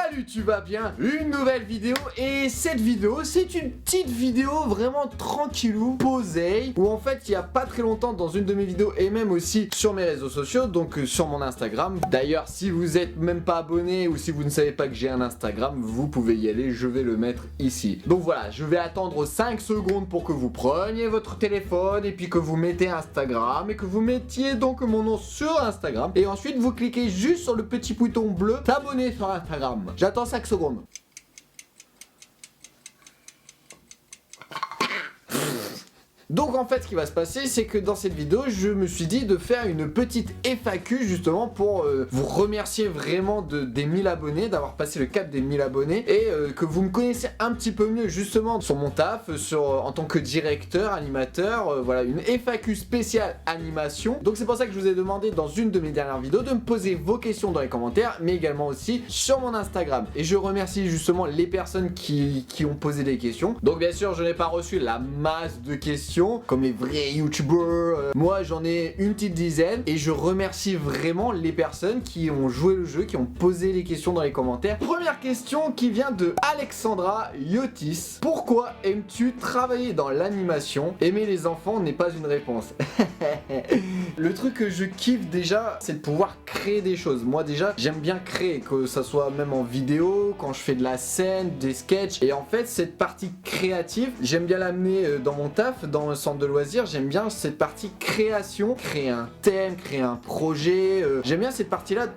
Salut, tu vas bien? Une nouvelle vidéo, et cette vidéo, c'est une petite vidéo vraiment tranquillou, posée, où en fait, il y a pas très longtemps, dans une de mes vidéos, et même aussi sur mes réseaux sociaux, donc sur mon Instagram. D'ailleurs, si vous êtes même pas abonné, ou si vous ne savez pas que j'ai un Instagram, vous pouvez y aller, je vais le mettre ici. Donc voilà, je vais attendre 5 secondes pour que vous preniez votre téléphone, et puis que vous mettez Instagram, et que vous mettiez donc mon nom sur Instagram, et ensuite vous cliquez juste sur le petit bouton bleu, t'abonner sur Instagram. J'attends 5 secondes. Donc en fait ce qui va se passer, c'est que dans cette vidéo je me suis dit de faire une petite FAQ justement pour vous remercier vraiment des 1000 abonnés, d'avoir passé le cap des 1000 abonnés, et que vous me connaissez un petit peu mieux justement sur mon taf, en tant que directeur, animateur, voilà, une FAQ spéciale animation. Donc c'est pour ça que je vous ai demandé dans une de mes dernières vidéos de me poser vos questions dans les commentaires, mais également aussi sur mon Instagram. Et je remercie justement les personnes qui ont posé des questions. Donc bien sûr je n'ai pas reçu la masse de questions comme les vrais youtubeurs. Moi j'en ai une petite dizaine, et je remercie vraiment les personnes qui ont joué le jeu, qui ont posé les questions dans les commentaires. Première question qui vient de Alexandra Yotis. Pourquoi aimes-tu travailler dans l'animation? Aimer les enfants n'est pas une réponse. Le truc que je kiffe déjà, c'est de pouvoir créer des choses. Moi déjà j'aime bien créer, que ça soit même en vidéo, quand je fais de la scène, des sketchs. Et en fait cette partie créative, j'aime bien l'amener dans mon taf, dans le centre de loisirs. J'aime bien cette partie création, créer un thème, créer un projet. J'aime bien cette partie là.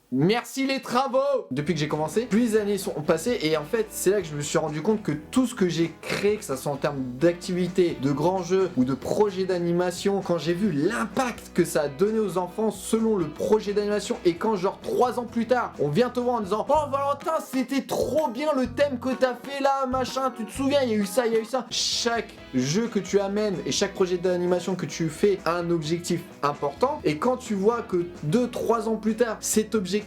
Merci les travaux! Depuis que j'ai commencé, plus les années sont passées, et en fait c'est là que je me suis rendu compte que tout ce que j'ai créé, que ça soit en termes d'activité, de grands jeux ou de projets d'animation, quand j'ai vu l'impact que ça a donné aux enfants selon le projet d'animation, et quand genre 3 ans plus tard on vient te voir en disant oh Valentin, c'était trop bien le thème que t'as fait là, machin, tu te souviens, il y a eu ça, il y a eu ça. Chaque jeu que tu amènes et chaque projet d'animation que tu fais a un objectif important, et quand tu vois que 2-3 ans plus tard cet objectif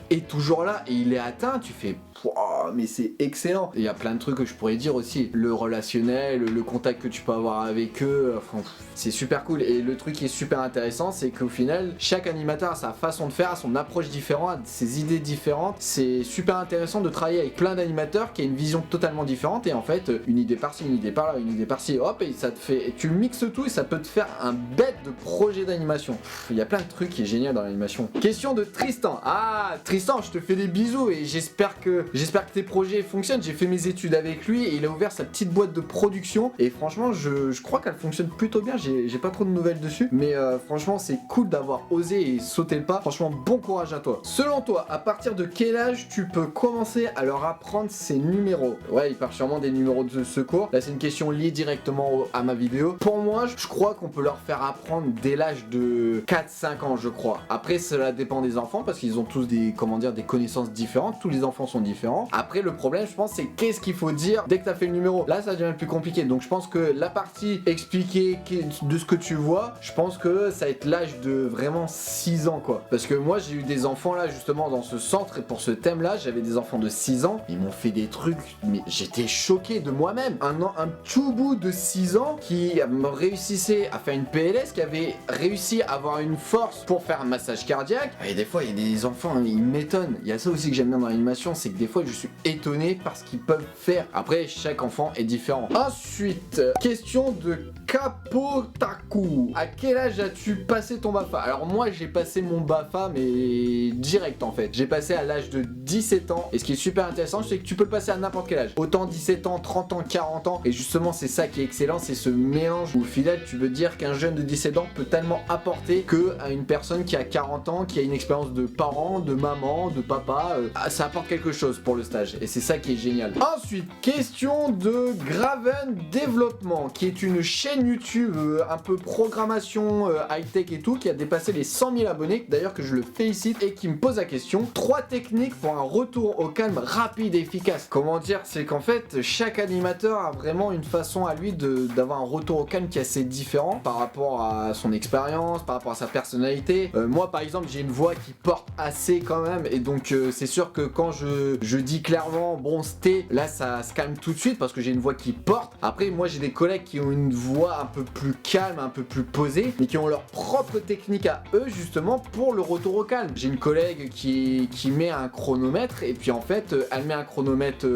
est toujours là et il est atteint, tu fais wow, mais c'est excellent. Il y a plein de trucs que je pourrais dire aussi, le relationnel, le contact que tu peux avoir avec eux, enfin, c'est super cool. Et le truc qui est super intéressant, c'est qu'au final chaque animateur a sa façon de faire, a son approche différente, a ses idées différentes. C'est super intéressant de travailler avec plein d'animateurs qui ont une vision totalement différente, et en fait une idée par-ci, une idée par-là, une idée par-ci, hop, et ça te fait, et tu mixes tout et ça peut te faire un bête de projet d'animation. Il y a plein de trucs qui est génial dans l'animation. Question de Tristan. Ah Tristan, je te fais des bisous et j'espère que tes projets fonctionnent. J'ai fait mes études avec lui et il a ouvert sa petite boîte de production, et franchement je crois qu'elle fonctionne plutôt bien. J'ai pas trop de nouvelles dessus, mais franchement c'est cool d'avoir osé et sauté le pas. Franchement bon courage à toi. Selon toi, à partir de quel âge tu peux commencer à leur apprendre ces numéros? Ouais, il part sûrement des numéros de secours. Là c'est une question liée directement à ma vidéo. Pour moi je crois qu'on peut leur faire apprendre dès l'âge de 4-5 ans je crois. Après cela dépend des enfants parce qu'ils ont tous des, comment dire, des connaissances différentes. Tous les enfants sont différents. Après le problème je pense c'est qu'est-ce qu'il faut dire dès que tu as fait le numéro. Là ça devient plus compliqué, donc je pense que la partie expliquer de ce que tu vois, je pense que ça va être l'âge de vraiment 6 ans quoi. Parce que moi j'ai eu des enfants là justement dans ce centre, et pour ce thème là j'avais des enfants de 6 ans, ils m'ont fait des trucs mais j'étais choqué de moi-même. Un tout bout de 6 ans qui réussissait à faire une PLS, qui avait réussi à avoir une force pour faire un massage cardiaque. Et des fois il y a des enfants, ils m'étonnent. Il y a ça aussi que j'aime bien dans l'animation, c'est que des fois je suis étonné par ce qu'ils peuvent faire. Après chaque enfant est différent. Ensuite, question de Kapotaku. À quel âge as-tu passé ton BAFA? Alors moi j'ai passé mon BAFA mais direct en fait. J'ai passé à l'âge de 17 ans, et ce qui est super intéressant c'est que tu peux le passer à n'importe quel âge. Autant 17 ans, 30 ans, 40 ans, et justement c'est ça qui est excellent, c'est ce mélange où au final tu veux dire qu'un jeune de 17 ans peut tellement apporter que à une personne qui a 40 ans, qui a une expérience de parent, de maman, de papa, ça apporte quelque chose pour le stage, et c'est ça qui est génial. Ensuite, question de Graven Développement, qui est une chaîne YouTube un peu programmation high-tech et tout, qui a dépassé les 100 000 abonnés, d'ailleurs que je le félicite, et qui me pose la question: 3 techniques pour un retour au calme rapide et efficace. Comment dire, c'est qu'en fait chaque animateur a vraiment une façon à lui d'avoir un retour au calme qui est assez différent par rapport à son expérience, par rapport à sa personnalité. Moi par exemple j'ai une voix qui porte assez quand même, et donc c'est sûr que quand je dis clairement bon c'était, là ça se calme tout de suite parce que j'ai une voix qui porte. Après moi j'ai des collègues qui ont une voix soit un peu plus calmes, un peu plus posés, mais qui ont leur propre technique à eux justement pour le retour au calme. J'ai une collègue qui met un chronomètre et puis en fait elle met un chronomètre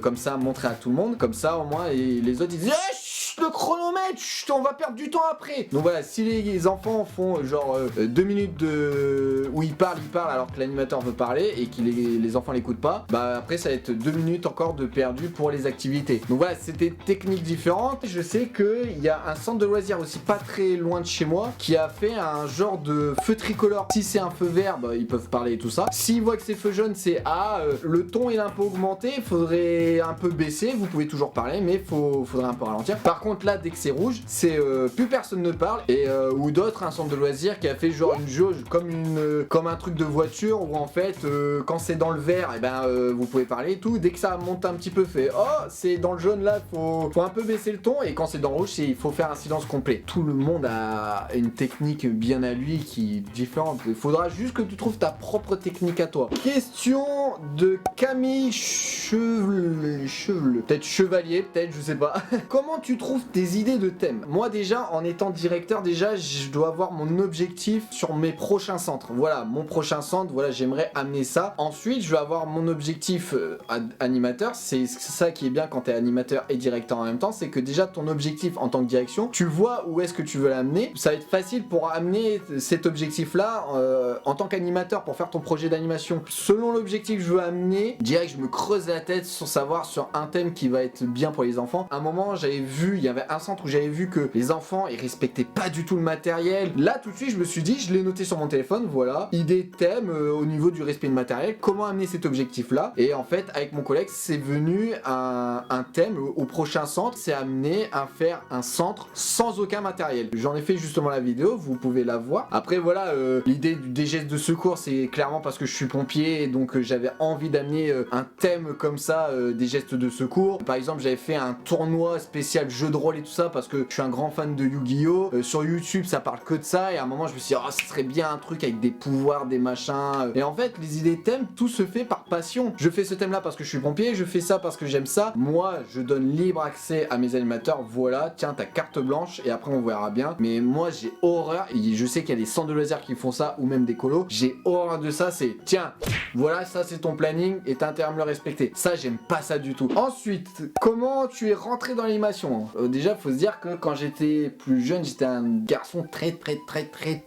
comme ça montré à tout le monde, comme ça au moins et les autres ils disent le chronomètre, chut, on va perdre du temps après. Donc voilà, si les enfants font genre 2 minutes où ils parlent alors que l'animateur veut parler et que les enfants l'écoutent pas, bah après ça va être 2 minutes encore de perdu pour les activités. Donc voilà, c'était techniques différentes. Je sais qu'il y a un centre de loisirs aussi pas très loin de chez moi qui a fait un genre de feu tricolore. Si c'est un feu vert, bah, ils peuvent parler et tout ça. S'ils voient que c'est feu jaune, c'est le ton il est un peu augmenté, il faudrait un peu baisser, vous pouvez toujours parler mais faudrait un peu ralentir. Par contre là dès que c'est rouge, c'est plus personne ne parle et ou d'autres un centre de loisirs qui a fait genre une jauge comme un truc de voiture où en fait quand c'est dans le vert et ben vous pouvez parler et tout. Dès que ça monte un petit peu fait c'est dans le jaune là, faut un peu baisser le ton et quand c'est dans le rouge il faut faire un silence complet. Tout le monde a une technique bien à lui qui est différente. Il faudra juste que tu trouves ta propre technique à toi. Question de Camille peut-être Chevalier, peut-être, je sais pas. Comment tu trouves tes idées de thèmes? Moi déjà, en étant directeur, déjà, je dois avoir mon objectif sur mes prochains centres. Voilà, mon prochain centre, voilà, j'aimerais amener ça. Ensuite, je vais avoir mon objectif animateur. C'est ça qui est bien quand t'es animateur et directeur en même temps, c'est que déjà ton objectif en tant que direction, tu vois où est-ce que tu veux l'amener. Ça va être facile pour amener cet objectif-là en tant qu'animateur pour faire ton projet d'animation. Selon l'objectif que je veux amener, je dirais que je me creuse la tête sur savoir sur un thème qui va être bien pour les enfants. À un moment, j'avais vu, il y avait un centre où j'avais vu que les enfants, ils respectaient pas du tout le matériel. Là, tout de suite, je me suis dit, je l'ai noté sur mon téléphone, voilà, idée, thème, au niveau du respect de matériel, comment amener cet objectif-là. Et en fait, avec mon collègue, c'est venu un thème au prochain centre, c'est amené à faire un centre sans aucun matériel. J'en ai fait justement la vidéo, vous pouvez la voir. Après, voilà, l'idée des gestes de secours, c'est clairement parce que je suis pompier, et donc j'avais envie d'amener un thème comme ça, des gestes de secours. Par exemple, j'avais fait un tournoi spécial jeu de rôle et tout ça parce que je suis un grand fan de Yu-Gi-Oh! Sur YouTube, ça parle que de ça, et à un moment, je me suis dit, ce serait bien un truc avec des pouvoirs, des machins. Et en fait, les idées thèmes, tout se fait par passion. Je fais ce thème-là parce que je suis pompier, je fais ça parce que j'aime ça. Moi, je donne libre accès à mes animateurs. Voilà, tiens, ta carte blanche, et après, on verra bien. Mais moi, j'ai horreur, et je sais qu'il y a des centres de loisirs qui font ça, ou même des colos. J'ai horreur de ça, c'est, tiens, voilà, ça c'est ton planning, et t'as intérêt à me le respecter. Ça, j'aime pas ça du tout. Ensuite, comment tu es rentré dans l'animation? Déjà, faut se dire que quand j'étais plus jeune, j'étais un garçon très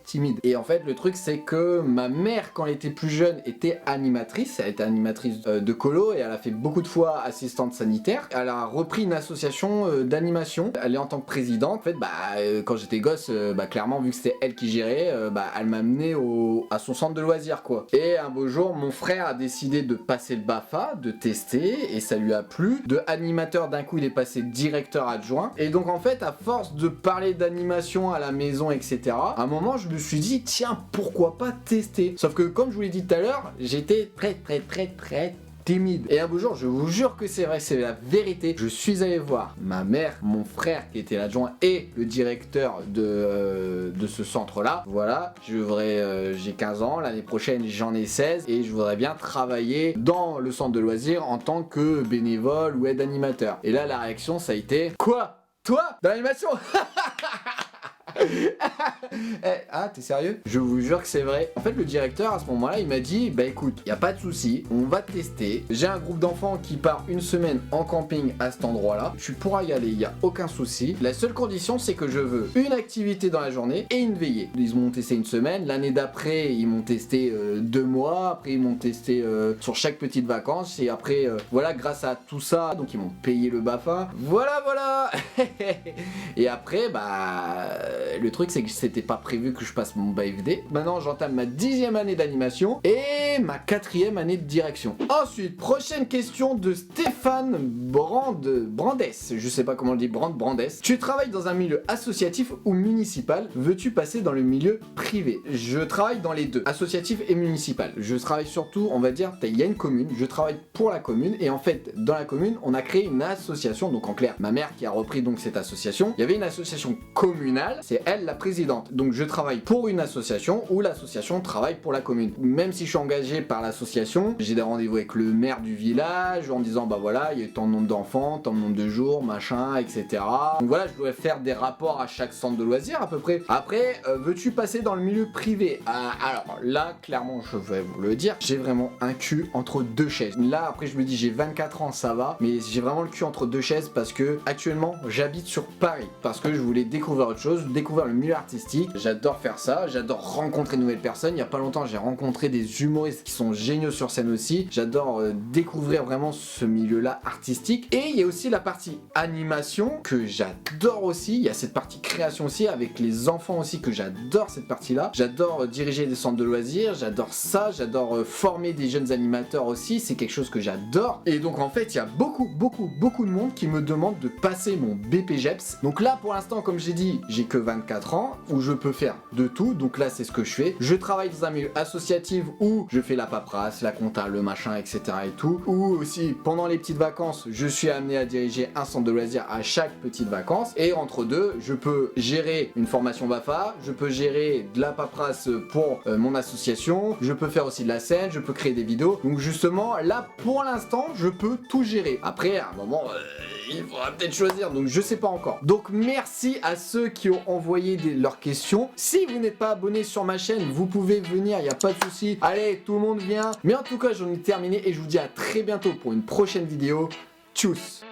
timide. Et en fait, le truc, c'est que ma mère, quand elle était plus jeune, était animatrice. Elle était animatrice de colo et elle a fait beaucoup de fois assistante sanitaire. Elle a repris une association d'animation. Elle est en tant que présidente. En fait, quand j'étais gosse, clairement, vu que c'était elle qui gérait, elle m'a amené à son centre de loisirs, quoi. Et un beau jour, mon frère a décidé de passer le BAFA, de tester, et ça lui a plu. De animateur, d'un coup, il est passé directeur adjoint. Et donc, en fait, à force de parler d'animation à la maison, etc., à un moment, je me suis dit, tiens, pourquoi pas tester? Sauf que, comme je vous l'ai dit tout à l'heure, j'étais très timide. Et un beau jour, je vous jure que c'est vrai, c'est la vérité. Je suis allé voir ma mère, mon frère qui était l'adjoint et le directeur de ce centre-là. Voilà, j'ai 15 ans, l'année prochaine j'en ai 16 et je voudrais bien travailler dans le centre de loisirs en tant que bénévole ou aide animateur. Et là, la réaction, ça a été, quoi? Toi? Dans l'animation? T'es sérieux? Je vous jure que c'est vrai. En fait, le directeur à ce moment-là, il m'a dit, écoute, y a pas de souci, on va tester. J'ai un groupe d'enfants qui part une semaine en camping à cet endroit-là. Tu pourras y aller, y a aucun souci. La seule condition, c'est que je veux une activité dans la journée et une veillée. Ils m'ont testé une semaine. L'année d'après, ils m'ont testé 2 mois. Après, ils m'ont testé sur chaque petite vacance. Et après, voilà, grâce à tout ça, donc ils m'ont payé le BAFA. Voilà. Et après, le truc c'est que c'était pas prévu que je passe mon BFD. Maintenant j'entame ma 10e année d'animation et ma 4e année de direction. Ensuite, prochaine question de Stéphane Brandes. Je sais pas comment on le dit, Brandes. Tu travailles dans un milieu associatif ou municipal? Veux-tu passer dans le milieu privé? Je travaille dans les deux, associatif et municipal. Je travaille surtout, on va dire, il y a une commune, je travaille pour la commune et en fait dans la commune on a créé une association, donc en clair ma mère qui a repris donc cette association. Il y avait une association communale, c'est elle la présidente. Donc je travaille pour une association ou l'association travaille pour la commune. Même si je suis engagé par l'association, j'ai des rendez-vous avec le maire du village en disant bah voilà, il y a eu tant de nombre d'enfants, tant de nombre de jours, machin, etc. Donc voilà, je dois faire des rapports à chaque centre de loisirs à peu près. Après, veux-tu passer dans le milieu privé? Alors là, clairement, je vais vous le dire, j'ai vraiment un cul entre deux chaises. Là, après, je me dis, j'ai 24 ans, ça va, mais j'ai vraiment le cul entre deux chaises parce que actuellement, j'habite sur Paris parce que je voulais découvrir autre chose, découvrir le milieu artistique. J'adore faire ça, j'adore rencontrer de nouvelles personnes. Il y a pas longtemps, j'ai rencontré des humoristes qui sont géniaux sur scène aussi. J'adore découvrir vraiment ce milieu-là artistique. Et il y a aussi la partie animation que j'adore aussi. Il y a cette partie création aussi avec les enfants aussi que j'adore cette partie-là. J'adore diriger des centres de loisirs, j'adore ça, j'adore former des jeunes animateurs aussi. C'est quelque chose que j'adore. Et donc en fait, il y a beaucoup de monde qui me demande de passer mon BPGEPS. Donc là, pour l'instant, comme j'ai dit, j'ai que 24 ans où je peux faire de tout. Donc là, c'est ce que je fais. Je travaille dans un milieu associatif où je fais la paperasse, la compta, le machin, etc. et tout. Ou aussi, pendant les petites vacances, je suis amené à diriger un centre de loisirs à chaque petite vacances. Et entre deux, je peux gérer une formation BAFA, je peux gérer de la paperasse pour mon association, je peux faire aussi de la scène, je peux créer des vidéos. Donc justement, là, pour l'instant, je peux tout gérer. Après, à un moment, il faudra peut-être choisir, donc je sais pas encore. Donc merci à ceux qui ont envoyé leurs questions. Si vous n'êtes pas abonné sur ma chaîne, vous pouvez venir, il n'y a pas de souci. Allez, tout le monde vient. Mais en tout cas, j'en ai terminé et je vous dis à très bientôt pour une prochaine vidéo. Tchuss!